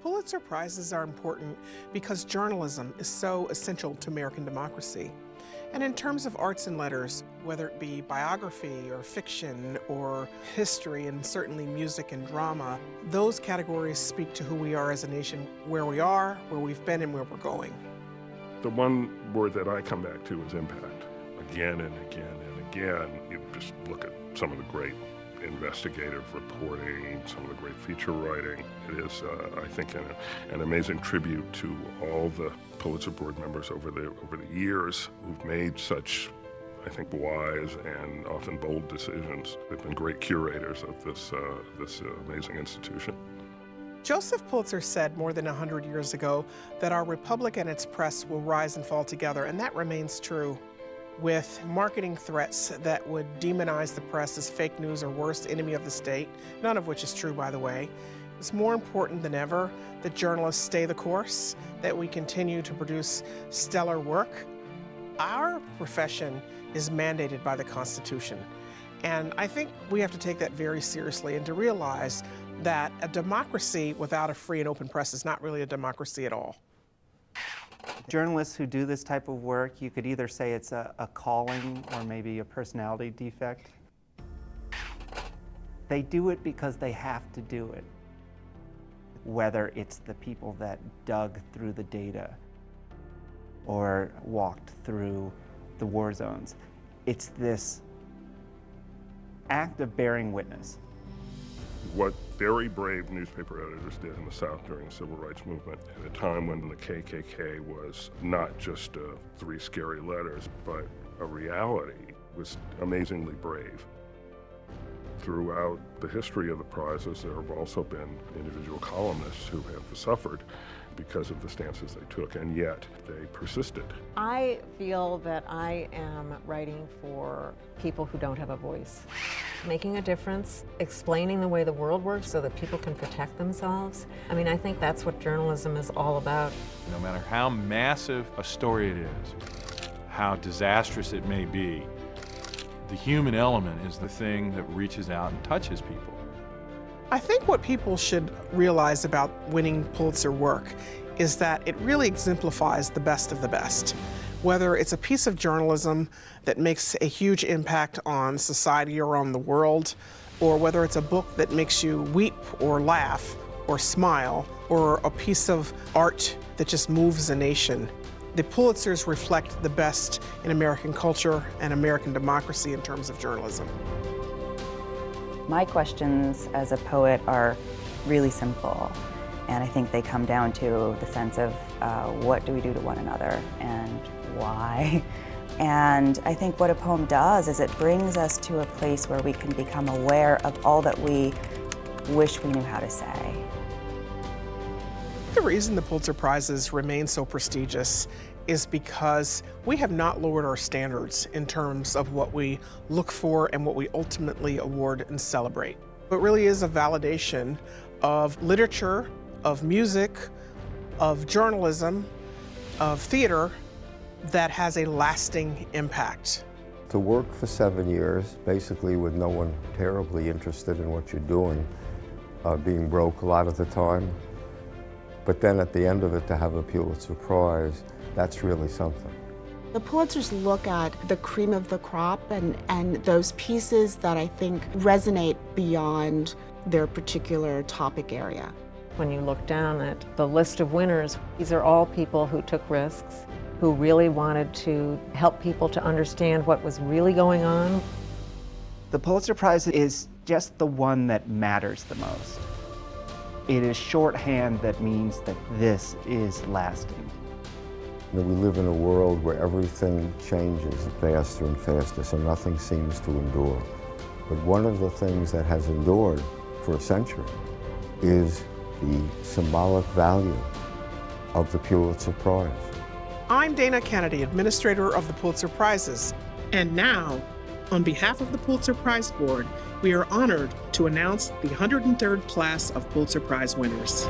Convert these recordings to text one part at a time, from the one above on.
Pulitzer Prizes are important because journalism is so essential to American democracy. And in terms of arts and letters, whether it be biography or fiction or history and certainly music and drama, those categories speak to who we are as a nation, where we are, where we've been, and where we're going. The one word that I come back to is impact. Again and again and again, you just look at some of the great investigative reporting, some of the great feature writing. It is, I think, an amazing tribute to all the Pulitzer board members over the years who've made such, I think, wise and often bold decisions. They've been great curators of this amazing institution. Joseph Pulitzer said more than 100 years ago that our republic and its press will rise and fall together, and that remains true. With marketing threats that would demonize the press as fake news or worst enemy of the state, none of which is true, by the way, it's more important than ever that journalists stay the course, that we continue to produce stellar work. Our profession is mandated by the Constitution, and I think we have to take that very seriously and to realize that a democracy without a free and open press is not really a democracy at all. Journalists who do this type of work, you could either say it's a calling or maybe a personality defect. They do it because they have to do it. Whether it's the people that dug through the data or walked through the war zones, it's this act of bearing witness. What very brave newspaper editors did in the South during the Civil Rights Movement, at a time when the KKK was not just 3 scary letters, but a reality, was amazingly brave. Throughout the history of the prizes, there have also been individual columnists who have suffered because of the stances they took, and yet they persisted. I feel that I am writing for people who don't have a voice. Making a difference, explaining the way the world works so that people can protect themselves. I mean, I think that's what journalism is all about. No matter how massive a story it is, how disastrous it may be, the human element is the thing that reaches out and touches people. I think what people should realize about winning Pulitzer work is that it really exemplifies the best of the best. Whether it's a piece of journalism that makes a huge impact on society or on the world, or whether it's a book that makes you weep or laugh or smile, or a piece of art that just moves a nation. The Pulitzers reflect the best in American culture and American democracy in terms of journalism. My questions as a poet are really simple, and I think they come down to the sense of what do we do to one another and why. And I think what a poem does is it brings us to a place where we can become aware of all that we wish we knew how to say. The reason the Pulitzer Prizes remain so prestigious is because we have not lowered our standards in terms of what we look for and what we ultimately award and celebrate. It really is a validation of literature, of music, of journalism, of theater that has a lasting impact. To work for 7 years, basically with no one terribly interested in what you're doing, being broke a lot of the time, but then at the end of it to have a Pulitzer Prize, that's really something. The Pulitzers look at the cream of the crop and those pieces that I think resonate beyond their particular topic area. When you look down at the list of winners, these are all people who took risks, who really wanted to help people to understand what was really going on. The Pulitzer Prize is just the one that matters the most. It is shorthand that means that this is lasting. You know, we live in a world where everything changes faster and faster, so nothing seems to endure. But one of the things that has endured for a century is the symbolic value of the Pulitzer Prize. I'm Dana Canedy, administrator of the Pulitzer Prizes. And now, on behalf of the Pulitzer Prize Board, we are honored to announce the 103rd class of Pulitzer Prize winners.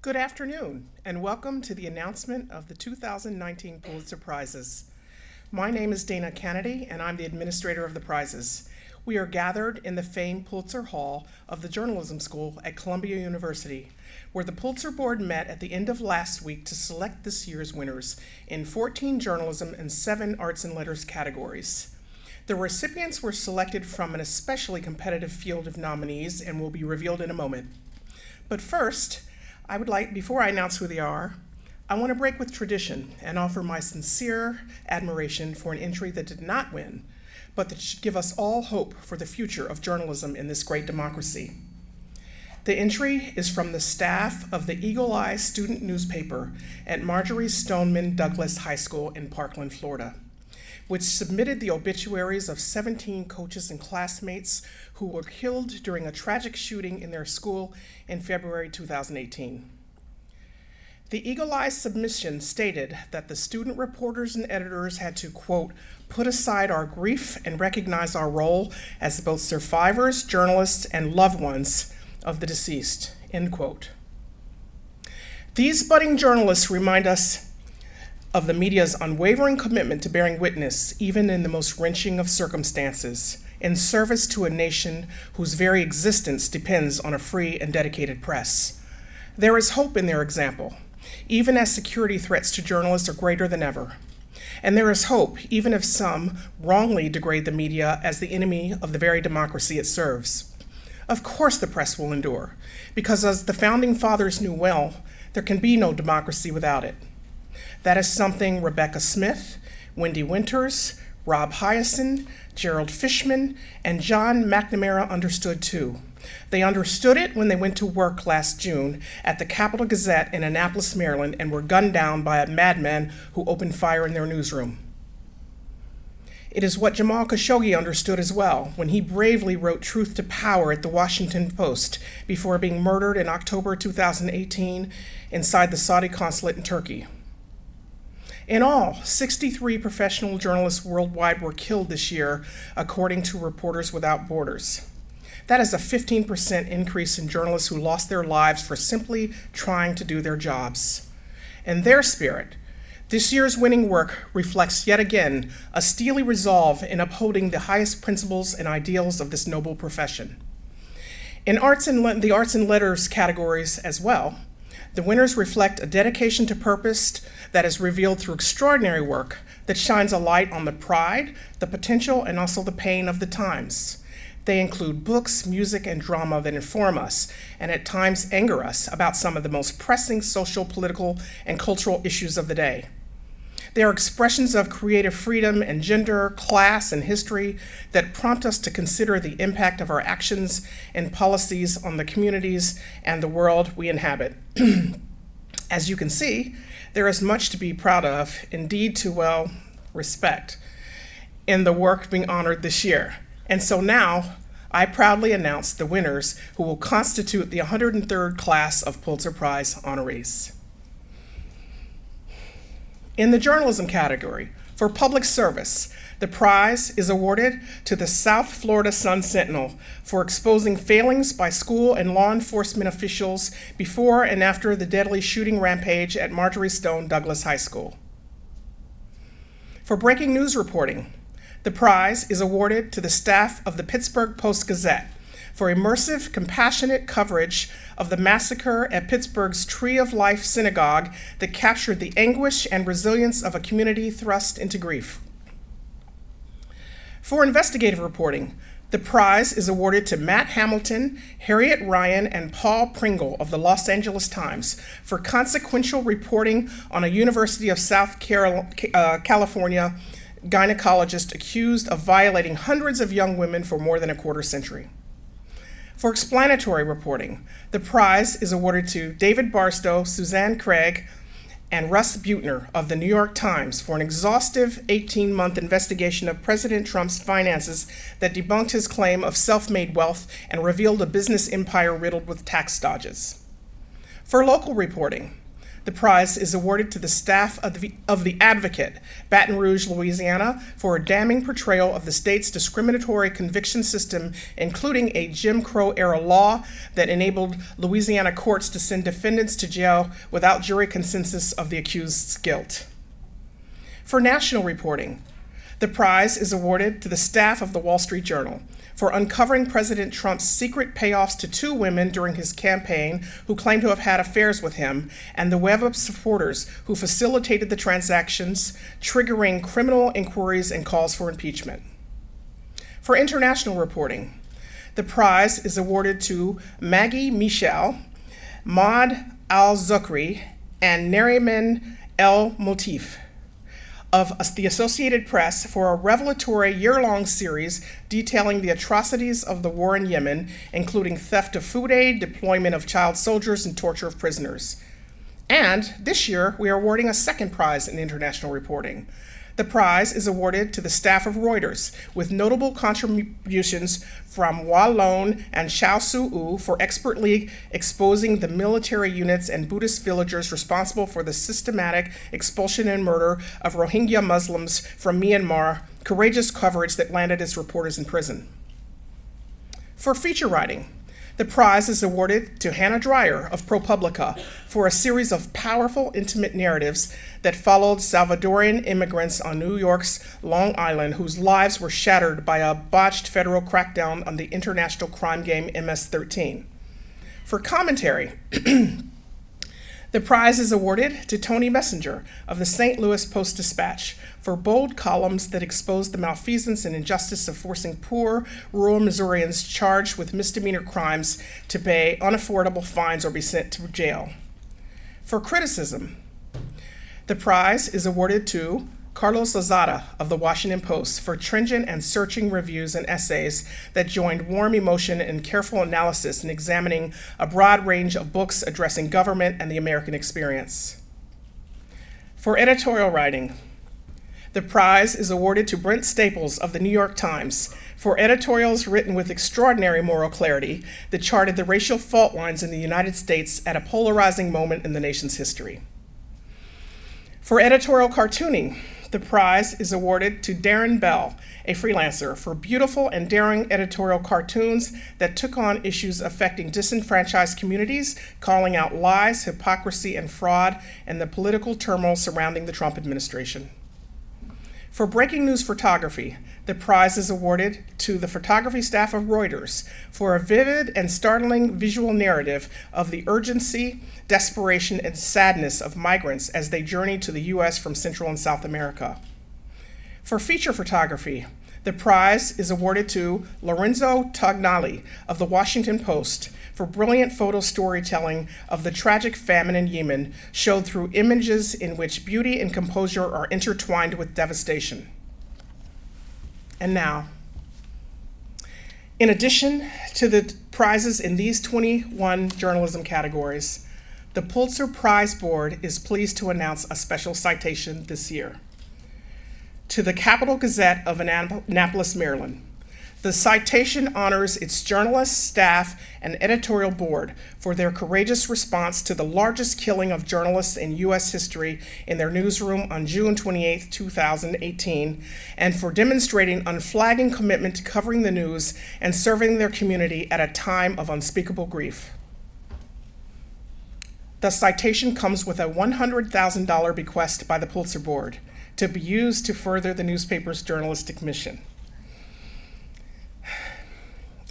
Good afternoon, and welcome to the announcement of the 2019 Pulitzer Prizes. My name is Dana Canedy, and I'm the administrator of the prizes. We are gathered in the famed Pulitzer Hall of the Journalism School at Columbia University, where the Pulitzer Board met at the end of last week to select this year's winners in 14 journalism and 7 arts and letters categories. The recipients were selected from an especially competitive field of nominees and will be revealed in a moment. But first, before I announce who they are, I want to break with tradition and offer my sincere admiration for an entry that did not win, but that should give us all hope for the future of journalism in this great democracy. The entry is from the staff of the Eagle Eye student newspaper at Marjorie Stoneman Douglas High School in Parkland, Florida, which submitted the obituaries of 17 coaches and classmates who were killed during a tragic shooting in their school in February 2018. The Eagle Eye submission stated that the student reporters and editors had to, quote, put aside our grief and recognize our role as both survivors, journalists, and loved ones of the deceased, end quote. These budding journalists remind us of the media's unwavering commitment to bearing witness, even in the most wrenching of circumstances, in service to a nation whose very existence depends on a free and dedicated press. There is hope in their example, even as security threats to journalists are greater than ever. And there is hope, even if some wrongly degrade the media as the enemy of the very democracy it serves. Of course the press will endure, because as the Founding Fathers knew well, there can be no democracy without it. That is something Rebecca Smith, Wendy Winters, Rob Hyacin, Gerald Fishman, and John McNamara understood too. They understood it when they went to work last June at the Capital Gazette in Annapolis, Maryland, and were gunned down by a madman who opened fire in their newsroom. It is what Jamal Khashoggi understood as well when he bravely wrote Truth to Power at the Washington Post before being murdered in October 2018 inside the Saudi consulate in Turkey. In all, 63 professional journalists worldwide were killed this year, according to Reporters Without Borders. That is a 15% increase in journalists who lost their lives for simply trying to do their jobs. In their spirit, this year's winning work reflects yet again a steely resolve in upholding the highest principles and ideals of this noble profession. In the arts and letters categories as well, the winners reflect a dedication to purpose that is revealed through extraordinary work that shines a light on the pride, the potential, and also the pain of the times. They include books, music, and drama that inform us, and at times anger us about some of the most pressing social, political, and cultural issues of the day. They are expressions of creative freedom and gender, class, and history that prompt us to consider the impact of our actions and policies on the communities and the world we inhabit. As you can see, there is much to be proud of, indeed to, respect, in the work being honored this year. And so now, I proudly announce the winners who will constitute the 103rd class of Pulitzer Prize honorees. In the journalism category, for public service, the prize is awarded to the South Florida Sun-Sentinel for exposing failings by school and law enforcement officials before and after the deadly shooting rampage at Marjorie Stoneman Douglas High School. For breaking news reporting, the prize is awarded to the staff of the Pittsburgh Post-Gazette for immersive, compassionate coverage of the massacre at Pittsburgh's Tree of Life Synagogue that captured the anguish and resilience of a community thrust into grief. For investigative reporting, the prize is awarded to Matt Hamilton, Harriet Ryan, and Paul Pringle of the Los Angeles Times for consequential reporting on a University of South California gynecologist accused of violating hundreds of young women for more than a quarter century. For explanatory reporting, the prize is awarded to David Barstow, Suzanne Craig, and Russ Buettner of the New York Times for an exhaustive 18-month investigation of President Trump's finances that debunked his claim of self-made wealth and revealed a business empire riddled with tax dodges. For local reporting, the prize is awarded to the staff of the Advocate, Baton Rouge, Louisiana, for a damning portrayal of the state's discriminatory conviction system, including a Jim Crow-era law that enabled Louisiana courts to send defendants to jail without jury consensus of the accused's guilt. For national reporting, The prize is awarded to the staff of the Wall Street Journal for uncovering President Trump's secret payoffs to 2 women during his campaign who claimed to have had affairs with him, and the web of supporters who facilitated the transactions, triggering criminal inquiries and calls for impeachment. For international reporting, the prize is awarded to Maggie Michel, Maud Al-Zukri, and Nariman El-Motif of the Associated Press for a revelatory year-long series detailing the atrocities of the war in Yemen, including theft of food aid, deployment of child soldiers, and torture of prisoners. And this year, we are awarding a second prize in international reporting. The prize is awarded to the staff of Reuters, with notable contributions from Hua Lon and Xiao Su-u for expertly exposing the military units and Buddhist villagers responsible for the systematic expulsion and murder of Rohingya Muslims from Myanmar, courageous coverage that landed its reporters in prison. For feature writing, the prize is awarded to Hannah Dreier of ProPublica for a series of powerful, intimate narratives that followed Salvadorian immigrants on New York's Long Island whose lives were shattered by a botched federal crackdown on the international crime game MS-13. For commentary, the prize is awarded to Tony Messenger of the St. Louis Post-Dispatch for bold columns that expose the malfeasance and injustice of forcing poor rural Missourians charged with misdemeanor crimes to pay unaffordable fines or be sent to jail. For criticism, the prize is awarded to Carlos Lozada of the Washington Post for stringent and searching reviews and essays that joined warm emotion and careful analysis in examining a broad range of books addressing government and the American experience. For editorial writing, the prize is awarded to Brent Staples of the New York Times for editorials written with extraordinary moral clarity that charted the racial fault lines in the United States at a polarizing moment in the nation's history. For editorial cartooning, the prize is awarded to Darren Bell, a freelancer, for beautiful and daring editorial cartoons that took on issues affecting disenfranchised communities, calling out lies, hypocrisy, and fraud, and the political turmoil surrounding the Trump administration. For breaking news photography, the prize is awarded to the photography staff of Reuters for a vivid and startling visual narrative of the urgency, desperation, and sadness of migrants as they journey to the U.S. from Central and South America. For feature photography, the prize is awarded to Lorenzo Tognali of the Washington Post for brilliant photo storytelling of the tragic famine in Yemen, showed through images in which beauty and composure are intertwined with devastation. And now, in addition to the prizes in these 21 journalism categories, the Pulitzer Prize Board is pleased to announce a special citation this year. To the Capital Gazette of Annapolis, Maryland, the citation honors its journalists, staff, and editorial board for their courageous response to the largest killing of journalists in U.S. history in their newsroom on June 28, 2018, and for demonstrating unflagging commitment to covering the news and serving their community at a time of unspeakable grief. The citation comes with a $100,000 bequest by the Pulitzer Board to be used to further the newspaper's journalistic mission.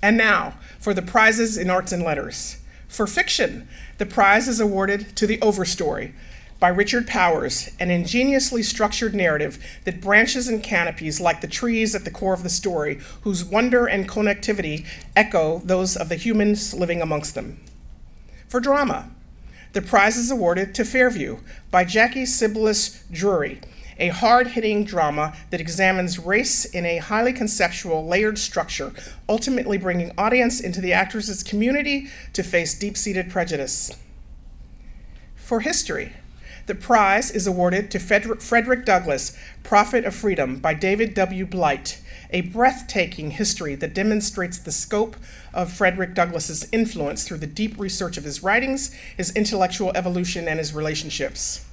And now, for the prizes in arts and letters. For fiction, the prize is awarded to The Overstory by Richard Powers, an ingeniously structured narrative that branches and canopies like the trees at the core of the story, whose wonder and connectivity echo those of the humans living amongst them. For drama, the prize is awarded to Fairview by Jackie Sibelius Drury, a hard-hitting drama that examines race in a highly conceptual, layered structure, ultimately bringing audience into the actress's community to face deep-seated prejudice. For history, the prize is awarded to Frederick Douglass, Prophet of Freedom by David W. Blight, a breathtaking history that demonstrates the scope of Frederick Douglass's influence through the deep research of his writings, his intellectual evolution, and his relationships.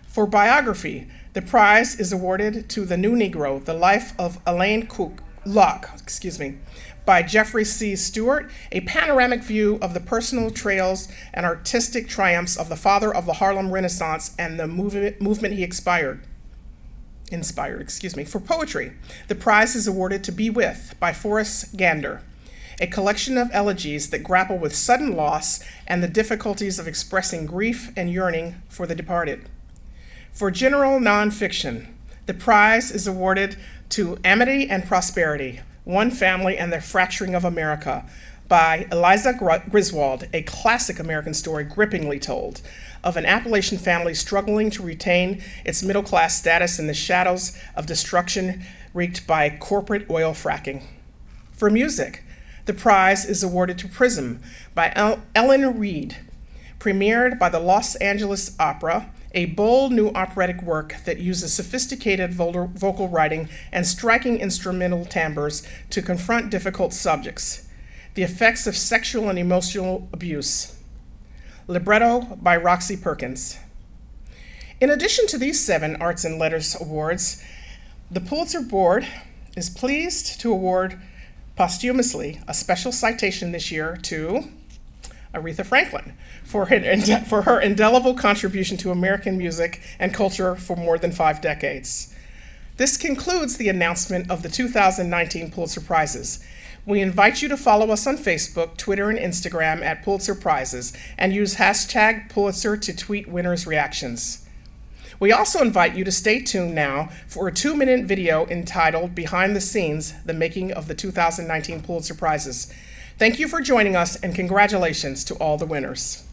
For biography, the prize is awarded to The New Negro, The Life of Elaine Locke, by Jeffrey C. Stewart, a panoramic view of the personal trails and artistic triumphs of the father of the Harlem Renaissance and the movement he inspired. For poetry, the prize is awarded to Be With by Forrest Gander, a collection of elegies that grapple with sudden loss and the difficulties of expressing grief and yearning for the departed. For general nonfiction, the prize is awarded to Amity and Prosperity, One Family and the Fracturing of America by Eliza Griswold, a classic American story grippingly told of an Appalachian family struggling to retain its middle-class status in the shadows of destruction wreaked by corporate oil fracking. For music, the prize is awarded to Prism by Ellen Reed, premiered by the Los Angeles Opera, a bold new operatic work that uses sophisticated vocal writing and striking instrumental timbres to confront difficult subjects, the effects of sexual and emotional abuse. Libretto by Roxy Perkins. In addition to these 7 Arts and Letters awards, the Pulitzer Board is pleased to award posthumously a special citation this year to Aretha Franklin for her indelible contribution to American music and culture for more than 5 decades. This concludes the announcement of the 2019 Pulitzer Prizes. We invite you to follow us on Facebook, Twitter, and Instagram at Pulitzer Prizes and use hashtag Pulitzer to tweet winners' reactions. We also invite you to stay tuned now for a 2-minute video entitled Behind the Scenes, the Making of the 2019 Pulitzer Prizes. Thank you for joining us and congratulations to all the winners.